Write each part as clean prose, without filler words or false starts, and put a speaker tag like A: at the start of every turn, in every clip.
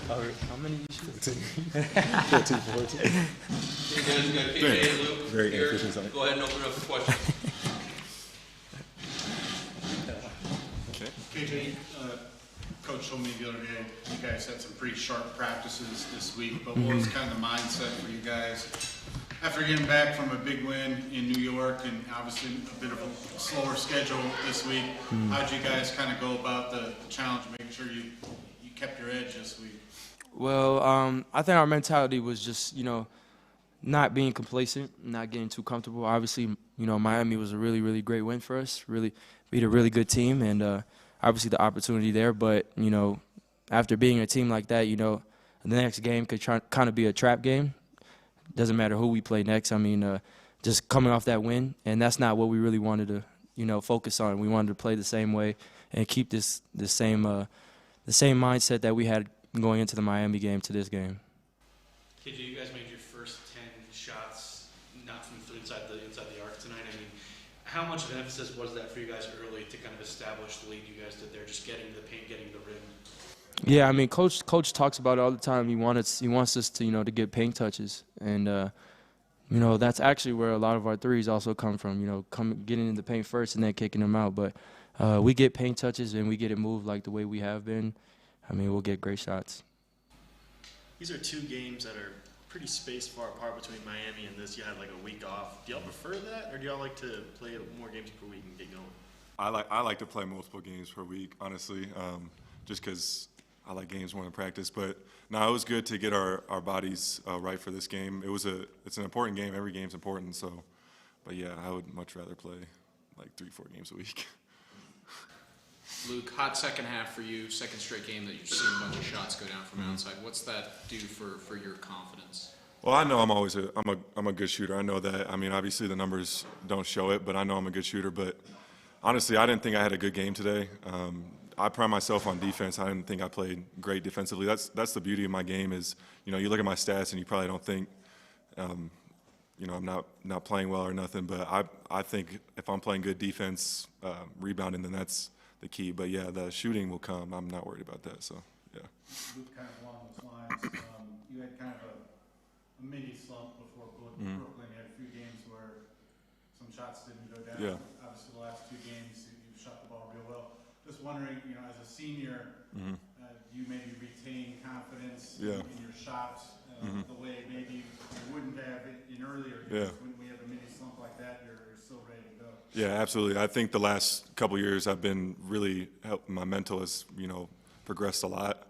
A: How many you shoot?
B: 14. 14.
C: Hey guys, we got KJ and Luke
B: Very
C: here.
B: inefficient side.
C: Go ahead and open it up for questions.
B: Okay.
D: KJ, Coach told me the other day you guys had some pretty sharp practices this week, but what was kind of the mindset for you guys after getting back from a big win in New York and obviously a bit of a slower schedule this week? How did you guys kind of go about the challenge, making sure you kept your edge this week?
A: Well, I think our mentality was just, not being complacent, not getting too comfortable. Obviously, Miami was a really, really great win for us. Really beat a really good team, and obviously the opportunity there. But, after being a team like that, the next game could kind of be a trap game. Doesn't matter who we play next. I mean, just coming off that win, and that's not what we really wanted to, focus on. We wanted to play the same way and keep the same mindset that we had going into the Miami game to this game.
E: KJ, you guys made your first 10 shots not from inside the arc tonight. I mean, how much of an emphasis was that for you guys early to kind of establish the lead you guys did there, just getting to the paint, getting to the rim?
A: Yeah, I mean, Coach talks about it all the time. He wants us to to get paint touches, and that's actually where a lot of our threes also come from. Getting in the paint first and then kicking them out. But we get paint touches and we get it moved like the way we have been. I mean, we'll get great shots.
F: These are two games that are pretty spaced far apart between Miami and this. You had like a week off. Do y'all prefer that, or do y'all like to play more games per week and get going?
B: I like to play multiple games per week, honestly, just because I like games more than practice. But no, it was good to get our bodies right for this game. It's an important game. Every game's important. So, but yeah, I would much rather play like 3-4 games a week.
G: Luke, hot second half for you, second straight game that you've seen a bunch of shots go down from outside. What's that do for your confidence?
B: Well, I know I'm a good shooter. I know that. I mean, obviously the numbers don't show it, but I know I'm a good shooter. But honestly, I didn't think I had a good game today. I pride myself on defense. I didn't think I played great defensively. That's the beauty of my game is, you look at my stats and you probably don't think, I'm not playing well or nothing. But I think if I'm playing good defense, rebounding, then that's the key. But yeah, the shooting will come. I'm not worried about that. So yeah.
D: Luke, kind of along those lines, you had kind of a mini slump before Brooklyn. You had a few games where some shots didn't go down.
B: Yeah.
D: Obviously, the last two games you shot the ball real well. Just wondering, as a senior, do you maybe retain confidence in your shots the way maybe you wouldn't have in earlier years? When we have a mini slump like that, you're still ready to go.
B: Yeah, absolutely. I think the last couple of years I've been really helping. My mental has, progressed a lot.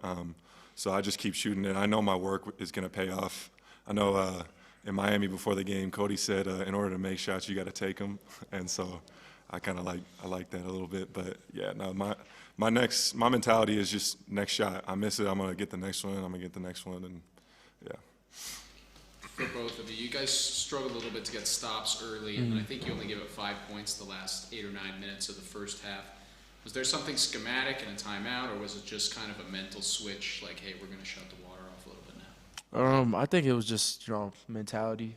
B: So I just keep shooting it. I know my work is going to pay off. I know in Miami before the game, Cody said, in order to make shots, you got to take them. And so I kind of like that a little bit. But yeah, no, my mentality is just next shot. I miss it, I'm going to get the next one. I'm going to get the next one. And yeah.
G: For both of you, you guys struggled a little bit to get stops early, and I think you only gave up 5 points the last 8 or 9 minutes of the first half. Was there something schematic in a timeout, or was it just kind of a mental switch, like, hey, we're going to shut the water off a little bit now?
A: I think it was just mentality.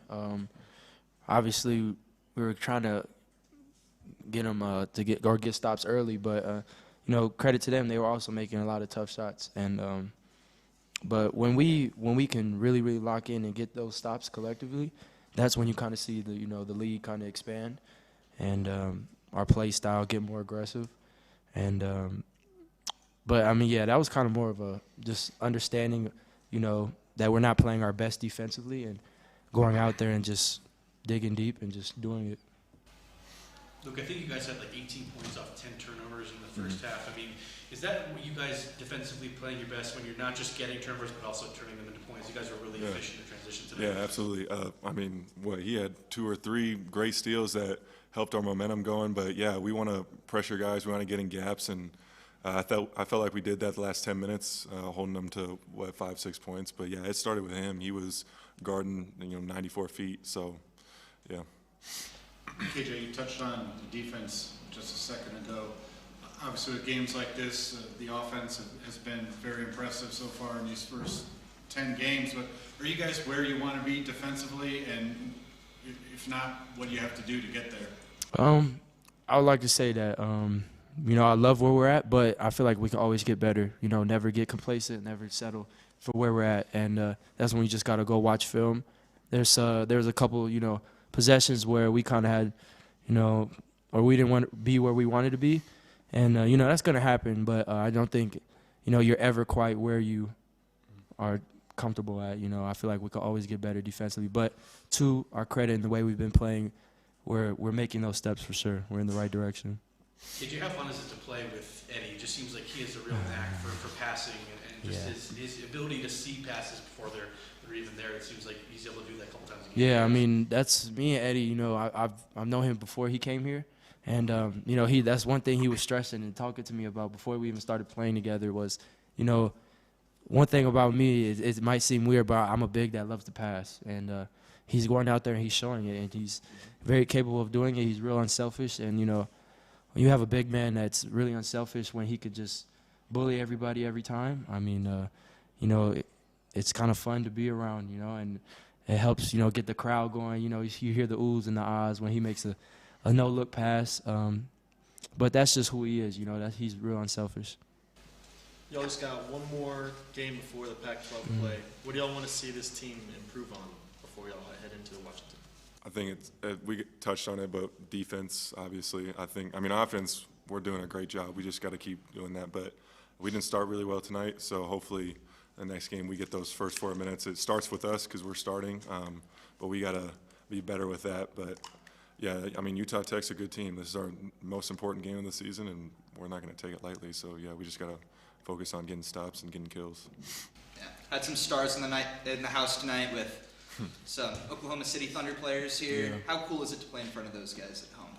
A: Obviously, we were trying to get them to get stops early, but credit to them, they were also making a lot of tough shots. And but when we can really, really lock in and get those stops collectively, that's when you kind of see the league kind of expand, and our play style get more aggressive. And but I mean, yeah, that was kind of more of a just understanding, that we're not playing our best defensively and going out there and just digging deep and just doing it.
E: Luke, I think you guys had like 18 points off 10 turnovers in the first half. I mean, is that what you guys defensively playing your best when you're not just getting turnovers but also turning them into points? You guys were really efficient in transition today.
B: Yeah, absolutely. I mean, he had 2 or 3 great steals that helped our momentum going. But yeah, we want to pressure guys. We want to get in gaps, and I felt like we did that the last 10 minutes, holding them to 5-6 points. But yeah, it started with him. He was guarding 94 feet. So yeah.
D: KJ, you touched on the defense just a second ago. Obviously, with games like this, the offense has been very impressive so far in these first 10 games. But are you guys where you want to be defensively? And if not, what do you have to do to get there?
A: I would like to say that I love where we're at, but I feel like we can always get better. Never get complacent, never settle for where we're at, and that's when you just got to go watch film. There's a couple, possessions where we kind of had, or we didn't want to be where we wanted to be, and that's gonna happen. But I don't think, you're ever quite where you are comfortable at. I feel like we could always get better defensively. But to our credit, in the way we've been playing, we're making those steps for sure. We're in the right direction.
E: KJ, how fun is it to play with Eddie? It just seems like he has a real knack for passing and just his ability to see passes before they're even there. It seems like he's able to do that a couple times a game.
A: Yeah, I mean, that's me and Eddie. I've known him before he came here, and that's one thing he was stressing and talking to me about before we even started playing together was, one thing about me is it might seem weird, but I'm a big that loves to pass, and he's going out there and he's showing it, and he's very capable of doing it. He's real unselfish, and when you have a big man that's really unselfish, when he could just bully everybody every time, I mean, it's kind of fun to be around, and it helps, get the crowd going. You hear the oohs and the ahs when he makes a no-look pass. But that's just who he is, that he's real unselfish.
F: Y'all just got one more game before the Pac-12 play. What do y'all want to see this team improve on before y'all head into Washington?
B: I think we touched on it, but defense, obviously. Offense, we're doing a great job. We just got to keep doing that. But we didn't start really well tonight, so hopefully the next game we get those first 4 minutes. It starts with us because we're starting, but we got to be better with that. But, yeah, Utah Tech's a good team. This is our most important game of the season, and we're not going to take it lightly. So, yeah, we just got to focus on getting stops and getting kills.
H: Yeah, had some stars in the house tonight with some Oklahoma City Thunder players here.
A: Yeah.
H: How cool is it to play in front of those guys at home?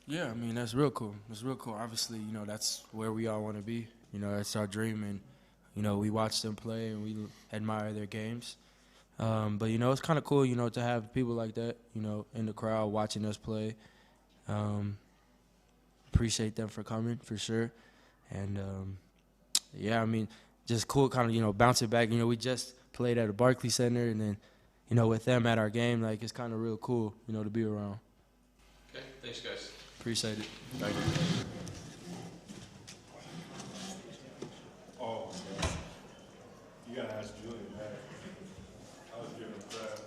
A: Yeah, that's real cool. It's real cool. Obviously, that's where we all want to be. That's our dream, and, we watch them play and we admire their games. But, it's kind of cool, to have people like that, in the crowd watching us play. Appreciate them for coming, for sure. And, just cool kind of, bouncing back. We just played at a Barclays Center, and then, with them at our game, like, it's kind of real cool, to be around.
C: Okay, thanks, guys.
A: Appreciate it.
B: Thank you.
I: Oh, you gotta ask Julian that. I was giving him crap.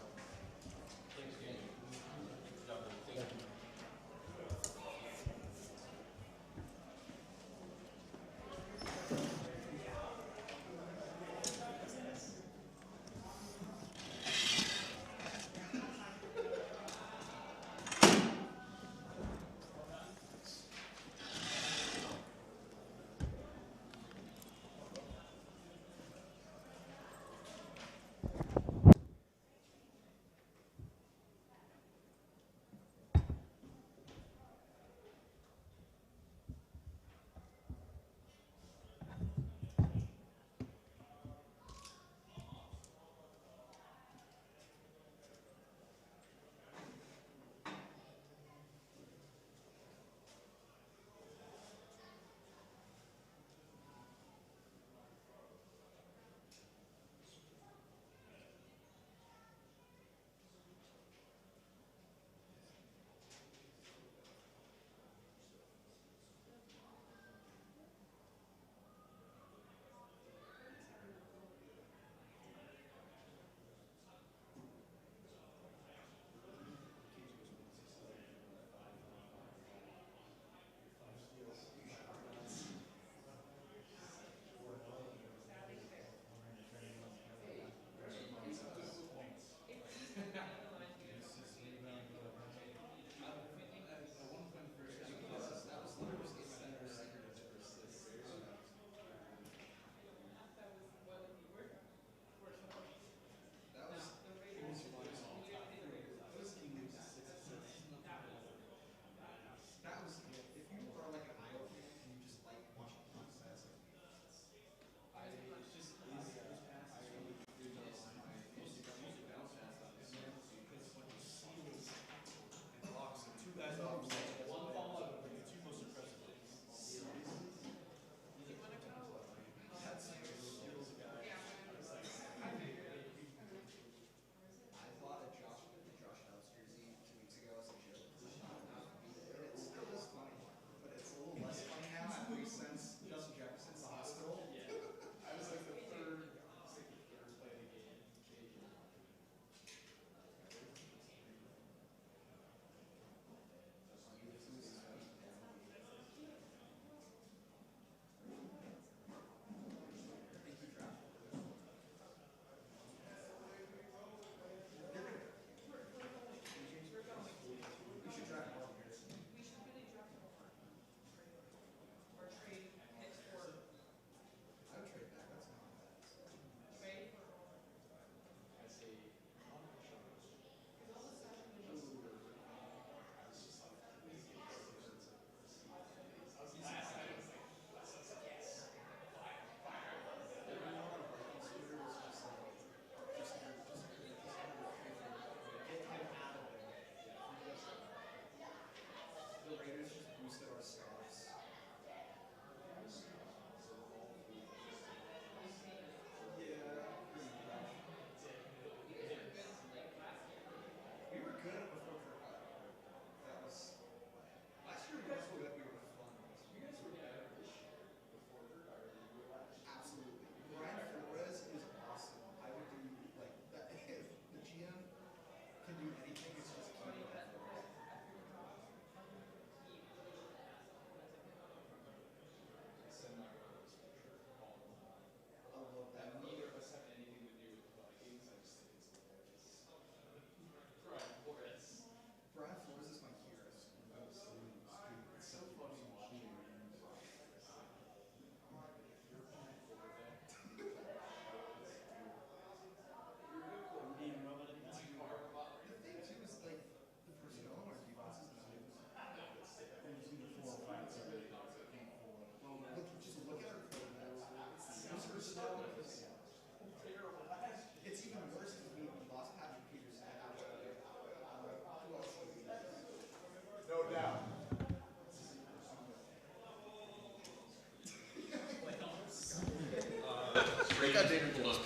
C: Brady, hold on.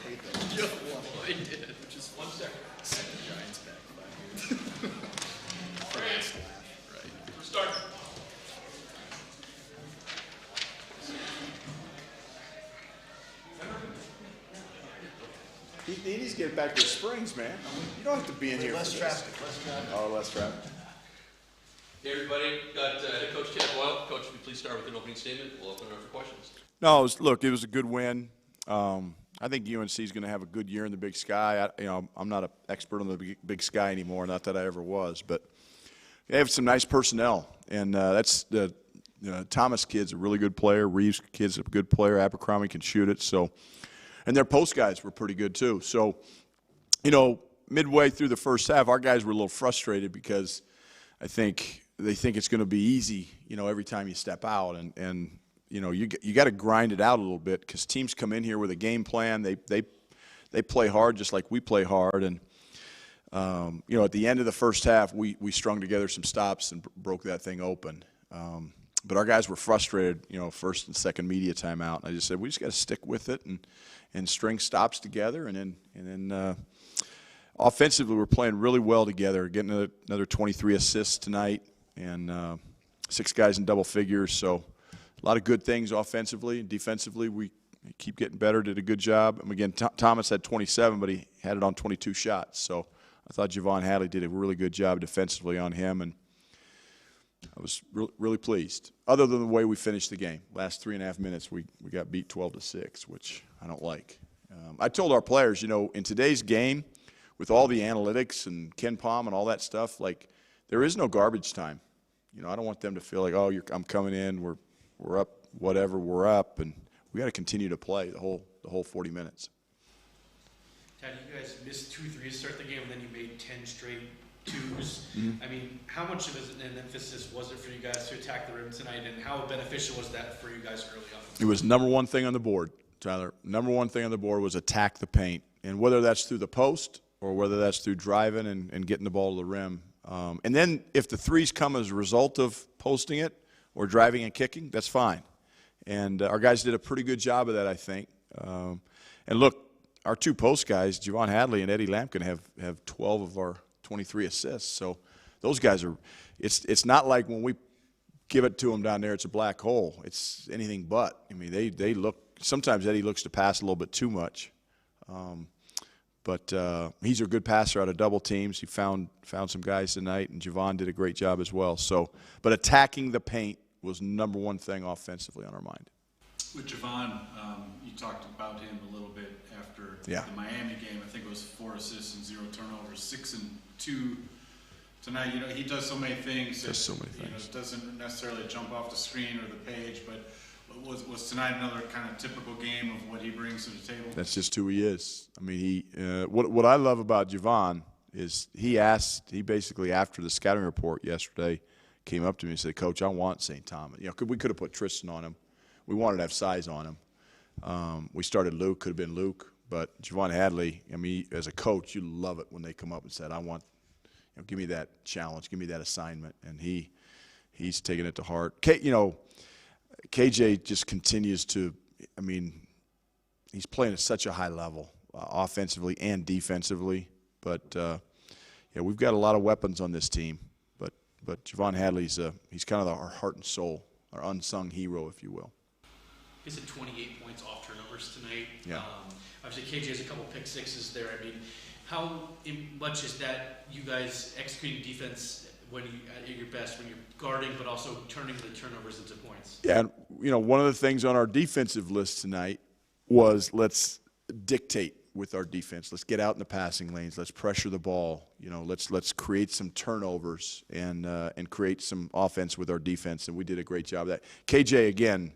G: I did.
C: Just 1 second.
F: Send the Giants back 5 years.
C: Right.
F: Right.
C: Start.
I: He needs to get back to the Springs, man. You don't have to be in here.
D: Less
I: for
D: traffic,
I: this.
D: less traffic.
I: Oh, less traffic.
C: Hey, everybody. Got head coach Tad Boyle. Coach, would you please start with an opening statement? We'll open it up for questions.
I: No, look, it was a good win. I think UNC is going to have a good year in the Big Sky. I'm not an expert on the Big Sky anymore. Not that I ever was, but they have some nice personnel, and that's the Thomas kid's a really good player. Reeves kid's a good player. Abercrombie can shoot it. So, and their post guys were pretty good too. So, midway through the first half, our guys were a little frustrated because I think they think it's going to be easy, every time you step out, and you got to grind it out a little bit because teams come in here with a game plan. They play hard just like we play hard, and at the end of the first half, we strung together some stops and broke that thing open. But our guys were frustrated, first and second media timeout. And I just said we just got to stick with it and string stops together, and then offensively we're playing really well together, getting another 23 assists tonight, and 6 guys in double figures. So a lot of good things offensively and defensively. We keep getting better. Did a good job. And again, Thomas had 27, but he had it on 22 shots. So I thought Javon Hadley did a really good job defensively on him, and I was really pleased. Other than the way we finished the game, last 3.5 minutes, we got beat 12-6, which I don't like. I told our players, in today's game, with all the analytics and Ken Palm and all that stuff, there is no garbage time. I don't want them to feel like, I'm coming in, we're up, whatever, we're up, and we got to continue to play the whole 40 minutes.
E: Tad, you guys missed 2 threes to start the game, and then you made 10 straight twos.
I: Mm-hmm.
E: I mean, how much of an emphasis was it for you guys to attack the rim tonight, and how beneficial was that for you guys early on?
I: It was number one thing on the board, Tyler. Number one thing on the board was attack the paint, and whether that's through the post or whether that's through driving and getting the ball to the rim. And then if the threes come as a result of posting it or driving and kicking, that's fine. And our guys did a pretty good job of that, I think. And look, our 2 post guys, Javon Hadley and Eddie Lampkin, have 12 of our 23 assists. So those guys are – it's not like when we give it to them down there, it's a black hole. It's anything but. I mean, they look – sometimes Eddie looks to pass a little bit too much. But he's a good passer out of double teams. He found some guys tonight, and Javon did a great job as well. So, but attacking the paint was number one thing offensively on our mind.
D: With Javon, you talked about him a little bit after
I: Yeah.
D: the Miami game. I think it was 4 assists and 0 turnovers, 6 and 2 tonight. He does so many things.
I: Does so many things.
D: Doesn't necessarily jump off the screen or the page, but was tonight another kind of typical game of what he brings to the table?
I: That's just who he is. I mean, what I love about Javon is he basically after the scouting report yesterday came up to me and said, Coach, I want St. Thomas. We could have put Tristan on him. We wanted to have size on him. We started Luke, could have been Luke, but Javon Hadley, I mean, as a coach, you love it when they come up and said, I want, give me that challenge, give me that assignment. And he's taking it to heart. KJ just continues to, I mean, he's playing at such a high level, offensively and defensively. But, we've got a lot of weapons on this team. But Javon Hadley's he's kind of our heart and soul, our unsung hero, if you will.
E: He's had 28 points off turnovers tonight.
I: Yeah.
E: Obviously, KJ has a couple pick sixes there. I mean, how much is that you guys executing defense when at your best, when you're guarding, but also turning the turnovers into points? Yeah,
I: and one of the things on our defensive list tonight was let's dictate with our defense. Let's get out in the passing lanes. Let's pressure the ball. Let's create some turnovers and create some offense with our defense. And we did a great job of that. KJ, again,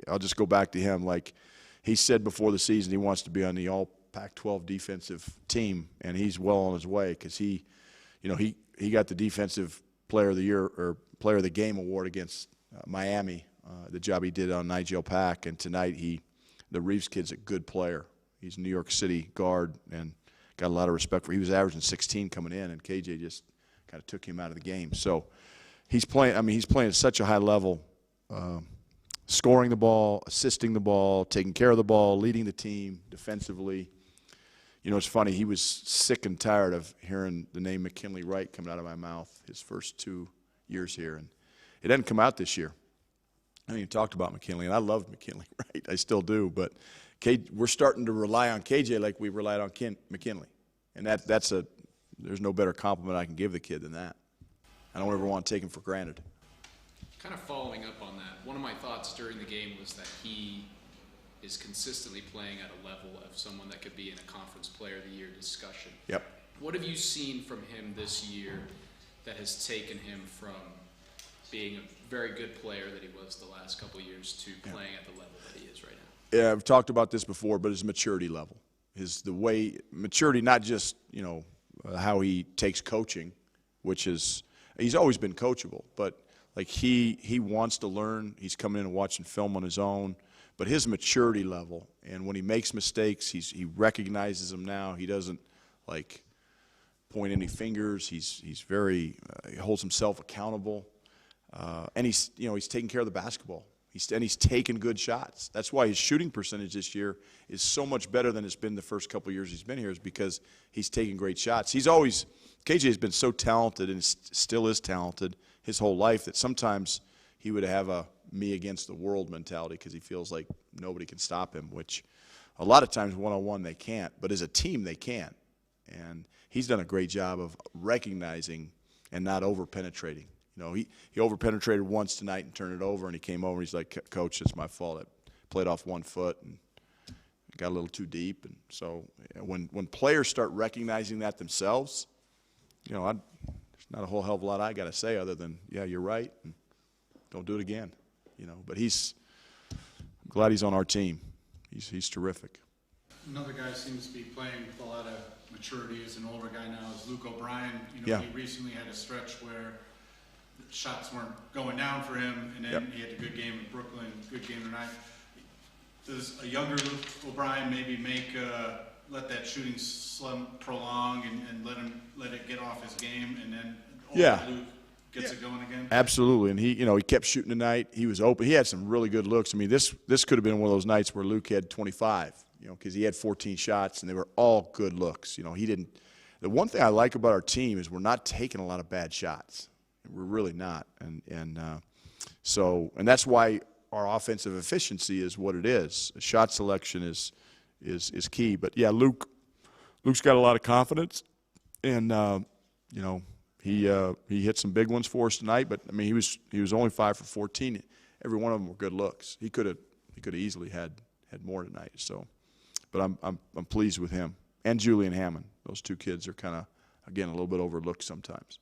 I: I'll just go back to him. Like he said before the season, he wants to be on the all Pac-12 defensive team, and he's well on his way because he got the defensive player of the year or player of the game award against Miami. The job he did on Nigel Pack, and tonight the Reeves kid's a good player. He's a New York City guard and got a lot of respect for. He was averaging 16 coming in, and KJ just kind of took him out of the game. So he's playing. I mean, he's playing at such a high level. scoring the ball, assisting the ball, taking care of the ball, leading the team defensively. You know, it's funny, he was sick and tired of hearing the name McKinley Wright coming out of my mouth his first 2 years here, and it didn't come out this year. I mean, you talked about McKinley, and I loved McKinley Wright. I still do, but we're starting to rely on KJ like we relied on McKinley, and there's no better compliment I can give the kid than that. I don't ever want to take him for granted.
G: Kind of following up on that, one of my thoughts during the game was that he is consistently playing at a level of someone that could be in a Conference Player of the Year discussion.
I: Yep.
G: What have you seen from him this year that has taken him from being a very good player that he was the last couple of years to playing at the level that he is right now?
I: Yeah, I've talked about this before, but his maturity level, maturity, not just, how he takes coaching, which is, he's always been coachable, but like he wants to learn. He's coming in and watching film on his own, but his maturity level, and when he makes mistakes, he recognizes them now. He doesn't like point any fingers. He's very he holds himself accountable, and he's taking care of the basketball. He's taking good shots. That's why his shooting percentage this year is so much better than it's been the first couple of years he's been here, is because he's taking great shots. KJ has been so talented and still is talented his whole life that sometimes he would have a me against the world mentality because he feels like nobody can stop him, which a lot of times one-on-one they can't, but as a team they can. And he's done a great job of recognizing and not over-penetrating. He over-penetrated once tonight and turned it over, and he came over and he's like, Coach, it's my fault. I played off 1 foot and got a little too deep. And so when players start recognizing that themselves, there's not a whole hell of a lot I got to say other than, yeah, you're right, and don't do it again. But I'm glad he's on our team. He's terrific.
D: Another guy seems to be playing with a lot of maturity as an older guy now is Luke O'Brien. He recently had a stretch where shots weren't going down for him, and then he had a good game in Brooklyn, good game tonight. Does a younger Luke O'Brien maybe let that shooting slump prolong and let it get off his game, and then Luke gets it going again?
I: Absolutely, and he kept shooting tonight. He was open. He had some really good looks. I mean, this could have been one of those nights where Luke had 25, because he had 14 shots and they were all good looks. He didn't. The one thing I like about our team is we're not taking a lot of bad shots. We're really not, and that's why our offensive efficiency is what it is. Shot selection is key. But yeah, Luke's got a lot of confidence, and he hit some big ones for us tonight. But I mean, he was only 5 for 14. Every one of them were good looks. He could have easily had more tonight. So, but I'm pleased with him and Julian Hammond. Those two kids are kind of, again, a little bit overlooked sometimes.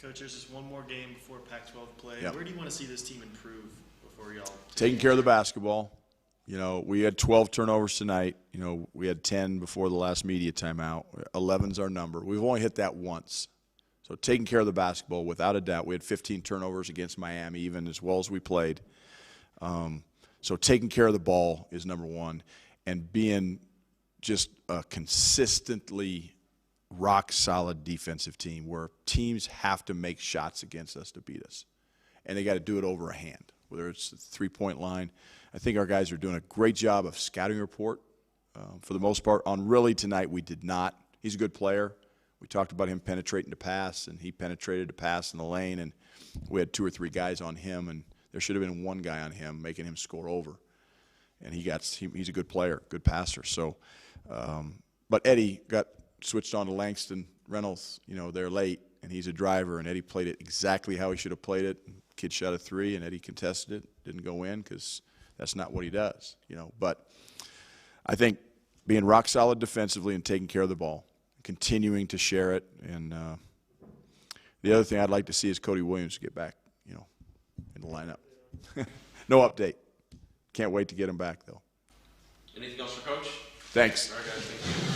F: Coach, there's just one more game before Pac-12 play.
I: Yep.
F: Where do you want to see this team improve before y'all
I: taking care of the basketball? We had 12 turnovers tonight. We had 10 before the last media timeout. 11's our number. We've only hit that once. So taking care of the basketball, without a doubt. We had 15 turnovers against Miami, even as well as we played. So taking care of the ball is number one, and being just a consistently rock-solid defensive team where teams have to make shots against us to beat us. And they got to do it over a hand, whether it's the three-point line. I think our guys are doing a great job of scouting report. For the most part, on really tonight, we did not. He's a good player. We talked about him penetrating to pass, and he penetrated to pass in the lane, and we had 2 or 3 guys on him, and there should have been 1 guy on him making him score over. And he's a good player, good passer. So, but Eddie got switched on to Langston Reynolds, they're late, and he's a driver, and Eddie played it exactly how he should have played it. Kid shot a 3, and Eddie contested it, didn't go in because that's not what he does, But I think being rock solid defensively and taking care of the ball, continuing to share it, and the other thing I'd like to see is Cody Williams get back, in the lineup. No update. Can't wait to get him back, though.
C: Anything else for Coach?
I: Thanks.
C: All right, guys. Thank you.